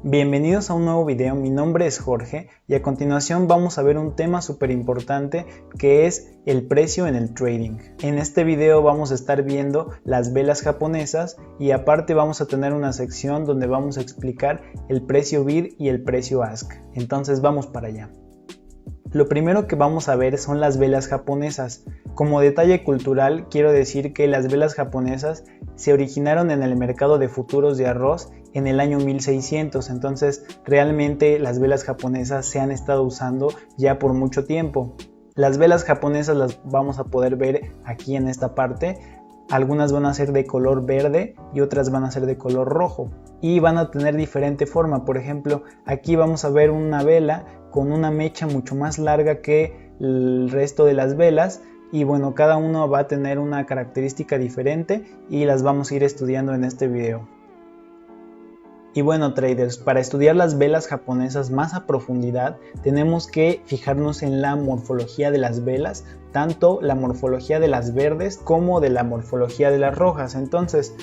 Bienvenidos a un nuevo video, mi nombre es Jorge y a continuación vamos a ver un tema súper importante que es el precio en el trading. En este video vamos a estar viendo las velas japonesas y aparte vamos a tener una sección donde vamos a explicar el precio BID y el precio ASK. Entonces vamos para allá. Lo primero que vamos a ver son las velas japonesas. Como detalle cultural, quiero decir que las velas japonesas se originaron en el mercado de futuros de arroz en el año 1600, entonces realmente las velas japonesas se han estado usando ya por mucho tiempo. Las velas japonesas las vamos a poder ver aquí en esta parte. Algunas van a ser de color verde y otras van a ser de color rojo y van a tener diferente forma. Por ejemplo, aquí vamos a ver una vela con una mecha mucho más larga que el resto de las velas y bueno, cada uno va a tener una característica diferente y las vamos a ir estudiando en este video. Y bueno, traders, para estudiar las velas japonesas más a profundidad tenemos que fijarnos en la morfología de las velas, tanto la morfología de las verdes como de la morfología de las rojas. Entonces,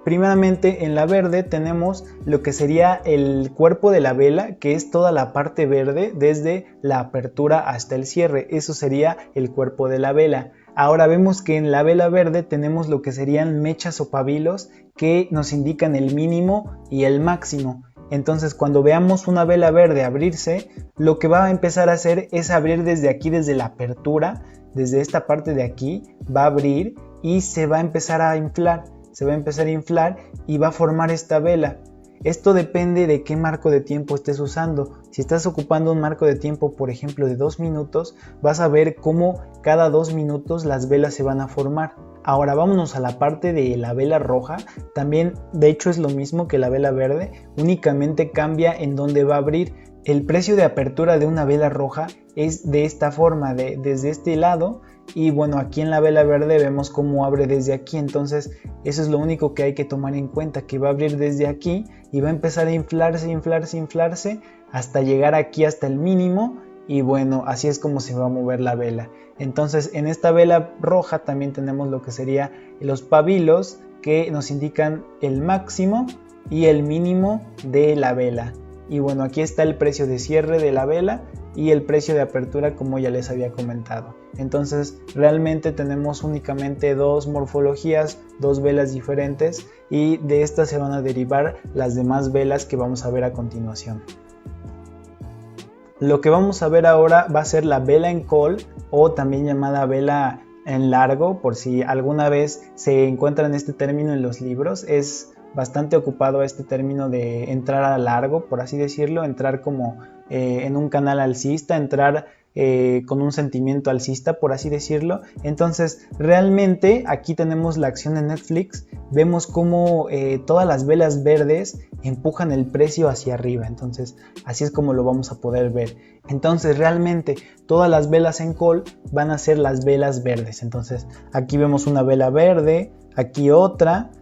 primeramente en la verde tenemos lo que sería el cuerpo de la vela, que es toda la parte verde desde la apertura hasta el cierre. Eso sería el cuerpo de la vela. Ahora vemos que en la vela verde tenemos lo que serían mechas o pabilos que nos indican el mínimo y el máximo. Entonces cuando veamos una vela verde abrirse, lo que va a empezar a hacer es abrir desde aquí, desde la apertura, desde esta parte de aquí, va a abrir y se va a empezar a inflar. Se va a empezar a inflar y va a formar esta vela. Esto depende de qué marco de tiempo estés usando. Si estás ocupando un marco de tiempo, por ejemplo, de 2 minutos, vas a ver cómo cada 2 minutos las velas se van a formar. Ahora vámonos a la parte de la vela roja. También, de hecho, es lo mismo que la vela verde, únicamente cambia en dónde va a abrir. El precio de apertura de una vela roja es de esta forma, desde este lado. Y bueno, aquí en la vela verde vemos cómo abre desde aquí, entonces eso es lo único que hay que tomar en cuenta, que va a abrir desde aquí y va a empezar a inflarse hasta llegar aquí hasta el mínimo y bueno, así es como se va a mover la vela. Entonces en esta vela roja también tenemos lo que sería los pabilos que nos indican el máximo y el mínimo de la vela. Y bueno, aquí está el precio de cierre de la vela y el precio de apertura, como ya les había comentado. Entonces realmente tenemos únicamente dos morfologías, dos velas diferentes y de estas se van a derivar las demás velas que vamos a ver a continuación. Lo que vamos a ver ahora va a ser la vela en call o también llamada vela en largo, por si alguna vez se encuentran este término en los libros. Es bastante ocupado este término de entrar a largo, por así decirlo, entrar como en un canal alcista, entrar con un sentimiento alcista, por así decirlo. Entonces realmente aquí tenemos la acción de Netflix, vemos cómo todas las velas verdes empujan el precio hacia arriba, entonces así es como lo vamos a poder ver. Entonces realmente todas las velas en call van a ser las velas verdes. Entonces aquí vemos una vela verde, aquí otra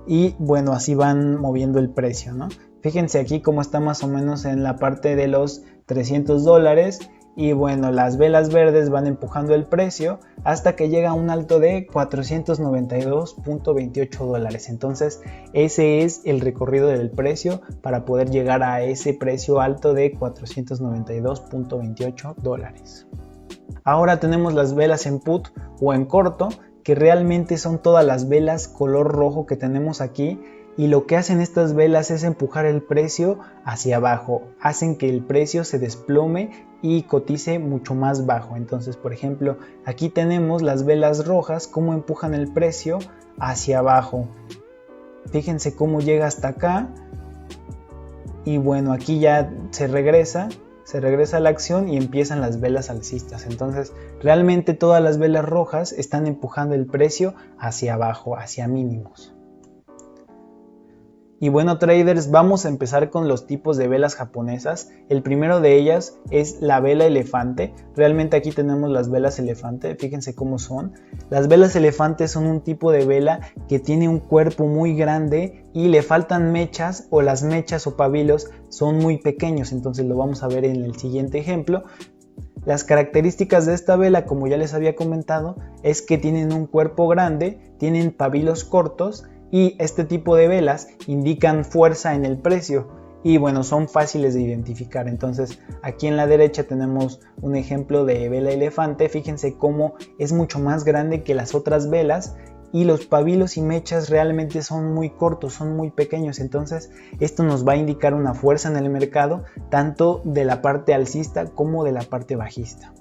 y bueno, así van moviendo el precio, ¿no? Fíjense aquí cómo está más o menos en la parte de los $300 y bueno, las velas verdes van empujando el precio hasta que llega a un alto de $492.28. Entonces ese es el recorrido del precio para poder llegar a ese precio alto de $492.28. Ahora tenemos las velas en put o en corto, que realmente son todas las velas color rojo que tenemos aquí y lo que hacen estas velas es empujar el precio hacia abajo, hacen que el precio se desplome y cotice mucho más bajo. Entonces, por ejemplo, aquí tenemos las velas rojas, cómo empujan el precio hacia abajo. Fíjense cómo llega hasta acá y bueno, aquí ya se regresa a la acción y empiezan las velas alcistas. Entonces realmente todas las velas rojas están empujando el precio hacia abajo, hacia mínimos. Y bueno, traders, vamos a empezar con los tipos de velas japonesas. El primero de ellas es la vela elefante. Realmente aquí tenemos las velas elefante, fíjense cómo son. Las velas elefante son un tipo de vela que tiene un cuerpo muy grande y le faltan mechas, o las mechas o pabilos son muy pequeños. Entonces lo vamos a ver en el siguiente ejemplo. Las características de esta vela, como ya les había comentado, es que tienen un cuerpo grande, tienen pabilos cortos y este tipo de velas indican fuerza en el precio. y bueno, son fáciles de identificar. Entonces aquí en la derecha tenemos un ejemplo de vela elefante. Fíjense cómo es mucho más grande que las otras velas y los pabilos y mechas realmente son muy cortos, son muy pequeños. Entonces esto nos va a indicar una fuerza en el mercado, tanto de la parte alcista como de la parte bajista.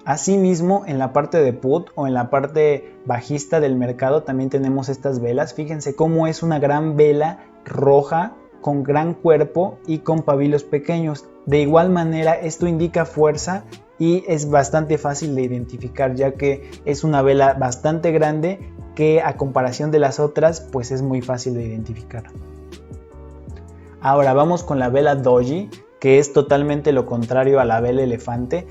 Asimismo, en la parte de put o en la parte bajista del mercado también tenemos estas velas. Fíjense cómo es una gran vela roja con gran cuerpo y con pabilos pequeños. De igual manera, esto indica fuerza y es bastante fácil de identificar, ya que es una vela bastante grande que a comparación de las otras pues es muy fácil de identificar. Ahora vamos con la vela doji, que es totalmente lo contrario a la vela elefante.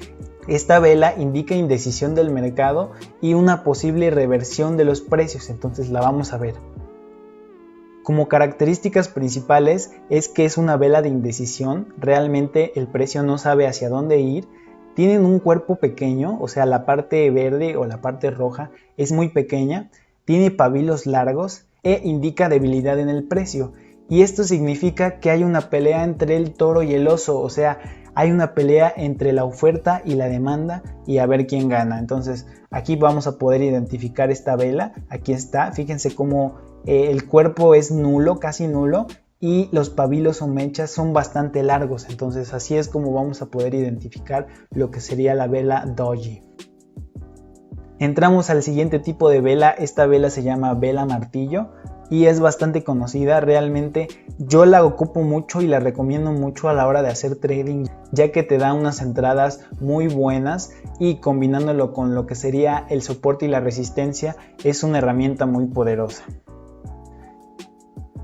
Esta vela indica indecisión del mercado y una posible reversión de los precios, entonces la vamos a ver. Como características principales es que es una vela de indecisión, realmente el precio no sabe hacia dónde ir. Tienen un cuerpo pequeño, o sea la parte verde o la parte roja es muy pequeña, tiene pabilos largos e indica debilidad en el precio. Y esto significa que hay una pelea entre el toro y el oso, o sea, hay una pelea entre la oferta y la demanda y a ver quién gana. Entonces aquí vamos a poder identificar esta vela, aquí está, fíjense cómo el cuerpo es nulo, casi nulo, y los pabilos o mechas son bastante largos. Entonces así es como vamos a poder identificar lo que sería la vela doji. Entramos al siguiente tipo de vela. Esta vela se llama vela martillo y es bastante conocida. Realmente yo la ocupo mucho y la recomiendo mucho a la hora de hacer trading, ya que te da unas entradas muy buenas y combinándolo con lo que sería el soporte y la resistencia es una herramienta muy poderosa.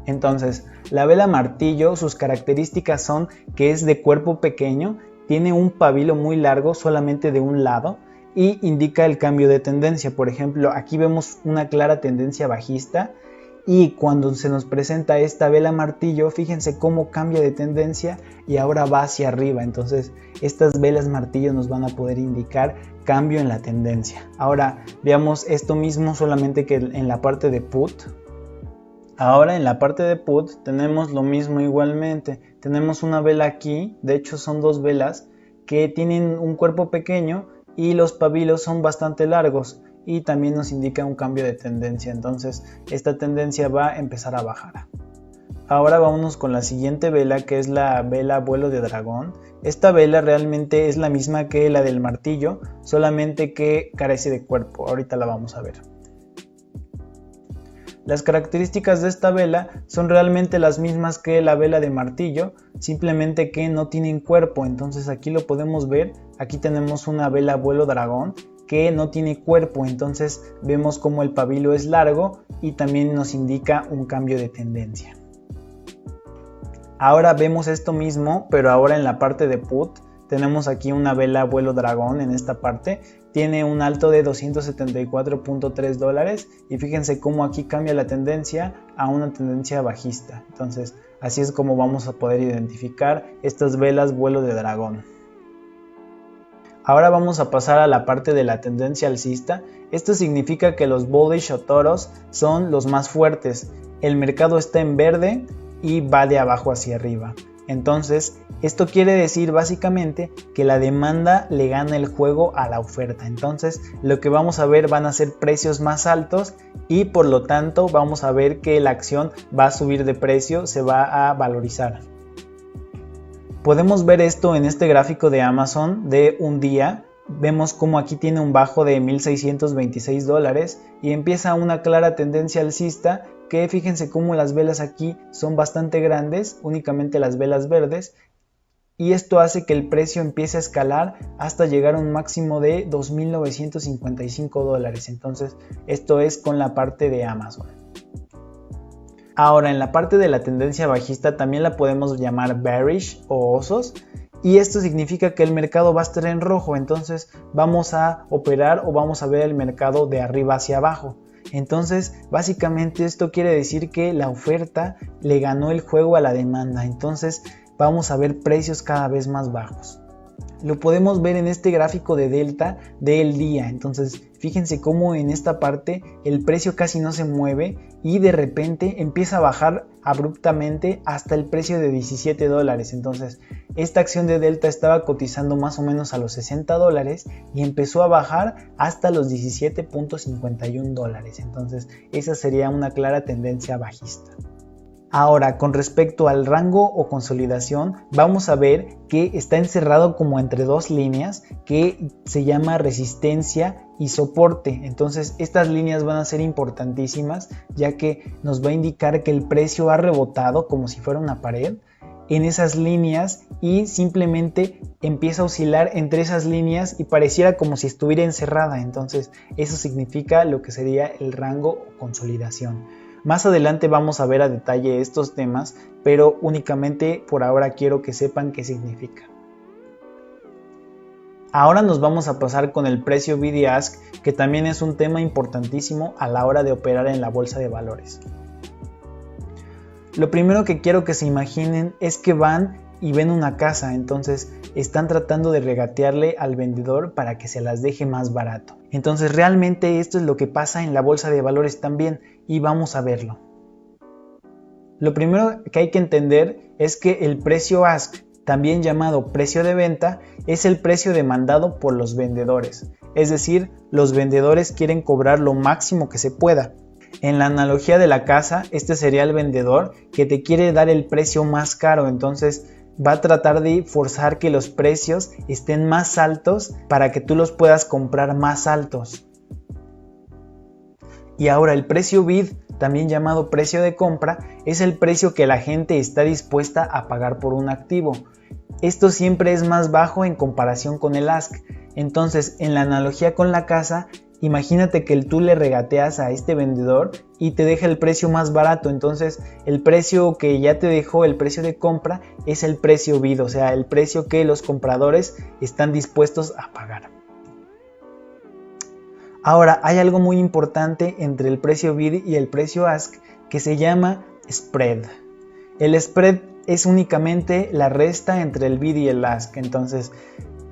Entonces, la vela martillo, sus características son que es de cuerpo pequeño, tiene un pabilo muy largo solamente de un lado y indica el cambio de tendencia. Por ejemplo, aquí vemos una clara tendencia bajista y cuando se nos presenta esta vela martillo, fíjense cómo cambia de tendencia y ahora va hacia arriba. Entonces, estas velas martillo nos van a poder indicar cambio en la tendencia. Ahora, veamos esto mismo solamente que en la parte de put. Ahora en la parte de put tenemos lo mismo igualmente, tenemos una vela aquí, de hecho son dos velas que tienen un cuerpo pequeño y los pabilos son bastante largos y también nos indica un cambio de tendencia, entonces esta tendencia va a empezar a bajar. Ahora vámonos con la siguiente vela, que es la vela vuelo de dragón. Esta vela realmente es la misma que la del martillo, solamente que carece de cuerpo, ahorita la vamos a ver. Las características de esta vela son realmente las mismas que la vela de martillo, simplemente que no tienen cuerpo. Entonces aquí lo podemos ver, aquí tenemos una vela vuelo dragón que no tiene cuerpo, entonces vemos como el pabilo es largo y también nos indica un cambio de tendencia. Ahora vemos esto mismo, pero ahora en la parte de put. Tenemos aquí una vela vuelo dragón en esta parte, tiene un alto de $274.3 y fíjense cómo aquí cambia la tendencia a una tendencia bajista. Entonces así es como vamos a poder identificar estas velas vuelo de dragón. Ahora vamos a pasar a la parte de la tendencia alcista. Esto significa que los bullish o toros son los más fuertes. El mercado está en verde y va de abajo hacia arriba. Entonces, esto quiere decir básicamente que la demanda le gana el juego a la oferta. Entonces, lo que vamos a ver van a ser precios más altos y por lo tanto vamos a ver que la acción va a subir de precio, se va a valorizar. Podemos ver esto en este gráfico de Amazon de un día. Vemos como aquí tiene un bajo de $1,626 y empieza una clara tendencia alcista, que fíjense cómo las velas aquí son bastante grandes, únicamente las velas verdes, y esto hace que el precio empiece a escalar hasta llegar a un máximo de $2,955. Entonces esto es con la parte de Amazon. Ahora en la parte de la tendencia bajista también la podemos llamar bearish o osos. Y esto significa que el mercado va a estar en rojo, entonces vamos a operar o vamos a ver el mercado de arriba hacia abajo. Entonces básicamente esto quiere decir que la oferta le ganó el juego a la demanda, entonces vamos a ver precios cada vez más bajos. lo podemos ver en este gráfico de delta del día. Entonces fíjense cómo en esta parte el precio casi no se mueve y de repente empieza a bajar abruptamente hasta el precio de 17 dólares. Entonces esta acción de delta estaba cotizando más o menos a los 60 dólares y empezó a bajar hasta los 17.51 dólares. Entonces esa sería una clara tendencia bajista. Ahora, con respecto al rango o consolidación, vamos a ver que está encerrado como entre dos líneas que se llama resistencia y soporte. Entonces estas líneas van a ser importantísimas, ya que nos va a indicar que el precio ha rebotado como si fuera una pared en esas líneas y simplemente empieza a oscilar entre esas líneas y pareciera como si estuviera encerrada. Entonces eso significa lo que sería el rango o consolidación. Más adelante vamos a ver a detalle estos temas, pero únicamente por ahora quiero que sepan qué significa. Ahora nos vamos a pasar con el precio bid y ask, que también es un tema importantísimo a la hora de operar en la bolsa de valores. Lo primero que quiero que se imaginen es que van y ven una casa, entonces están tratando de regatearle al vendedor para que se las deje más barato. Entonces realmente esto es lo que pasa en la bolsa de valores también y vamos a verlo. Lo primero que hay que entender es que el precio ask, también llamado precio de venta, es el precio demandado por los vendedores. Es decir, los vendedores quieren cobrar lo máximo que se pueda. En la analogía de la casa, este sería el vendedor que te quiere dar el precio más caro, entonces va a tratar de forzar que los precios estén más altos para que tú los puedas comprar más altos. Y ahora el precio bid, también llamado precio de compra, es el precio que la gente está dispuesta a pagar por un activo. Esto siempre es más bajo en comparación con el ask. Entonces, en la analogía con la casa, imagínate que tú le regateas a este vendedor y te deja el precio más barato. Entonces el precio que ya te dejó, el precio de compra, es el precio bid, o sea, el precio que los compradores están dispuestos a pagar. Ahora, hay algo muy importante entre el precio bid y el precio ask que se llama spread. El spread es únicamente la resta entre el bid y el ask. Entonces,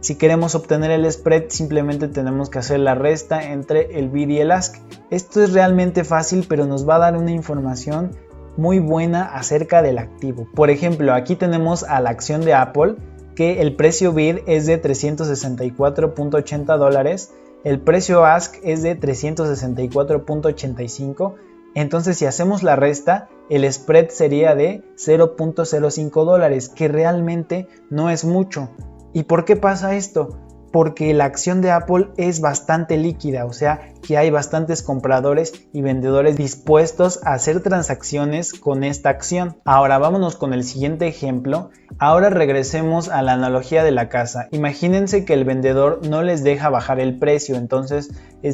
si queremos obtener el spread, simplemente tenemos que hacer la resta entre el bid y el ask. Esto es realmente fácil, pero nos va a dar una información muy buena acerca del activo. Por ejemplo, aquí tenemos a la acción de Apple, que el precio bid es de 364.80 dólares, el precio ask es de 364.85. Entonces, si hacemos la resta, el spread sería de 0.05 dólares, que realmente no es mucho. ¿Y por qué pasa esto? Porque la acción de Apple es bastante líquida, o sea que hay bastantes compradores y vendedores dispuestos a hacer transacciones con esta acción. Ahora vámonos con el siguiente ejemplo. Ahora regresemos a la analogía de la casa. Imagínense que el vendedor no les deja bajar el precio, entonces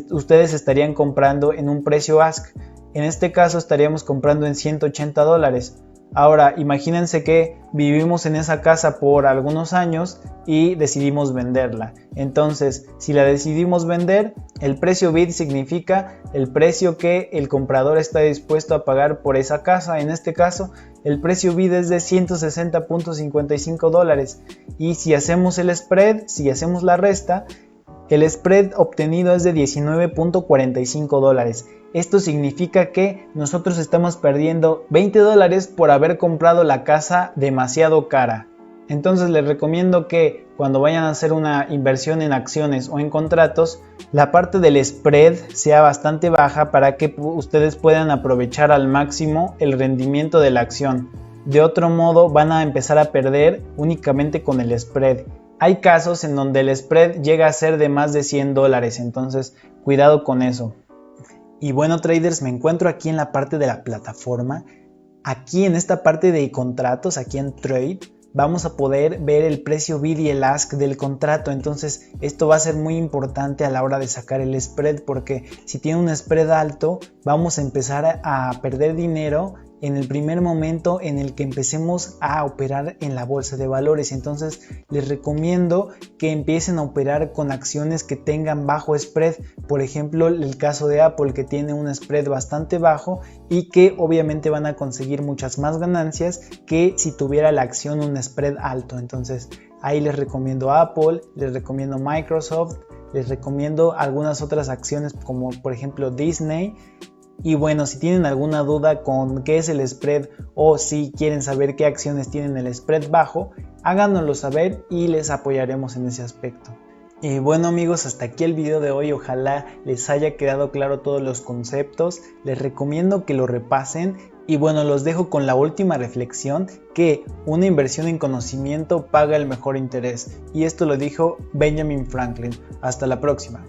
ustedes estarían comprando en un precio ask. En este caso estaríamos comprando en 180 dólares. Ahora, imagínense que vivimos en esa casa por algunos años y decidimos venderla. Entonces, si la decidimos vender, el precio bid significa el precio que el comprador está dispuesto a pagar por esa casa. En este caso, el precio bid es de 160.55 dólares. Y si hacemos el spread, si hacemos la resta, el spread obtenido es de 19.45 dólares. Esto significa que nosotros estamos perdiendo 20 dólares por haber comprado la casa demasiado cara. Entonces les recomiendo que cuando vayan a hacer una inversión en acciones o en contratos, la parte del spread sea bastante baja para que ustedes puedan aprovechar al máximo el rendimiento de la acción. De otro modo van a empezar a perder únicamente con el spread. Hay casos en donde el spread llega a ser de más de 100 dólares, entonces cuidado con eso. Y bueno, traders, me encuentro aquí en la parte de la plataforma. Aquí en esta parte de contratos, aquí en Trade, vamos a poder ver el precio bid y el ask del contrato. Entonces esto va a ser muy importante a la hora de sacar el spread, porque si tiene un spread alto vamos a empezar a perder dinero en el primer momento en el que empecemos a operar en la bolsa de valores. Entonces les recomiendo que empiecen a operar con acciones que tengan bajo spread. Por ejemplo, el caso de Apple, que tiene un spread bastante bajo y que obviamente van a conseguir muchas más ganancias que si tuviera la acción un spread alto. Entonces Ahí les recomiendo Apple, les recomiendo Microsoft, les recomiendo algunas otras acciones como por ejemplo Disney. Y bueno, si tienen alguna duda con qué es el spread o si quieren saber qué acciones tienen el spread bajo, háganoslo saber y les apoyaremos en ese aspecto. Y bueno amigos, hasta aquí el video de hoy, ojalá les haya quedado claro todos los conceptos, les recomiendo que lo repasen y bueno, los dejo con la última reflexión, que una inversión en conocimiento paga el mejor interés, y esto lo dijo Benjamin Franklin. Hasta la próxima.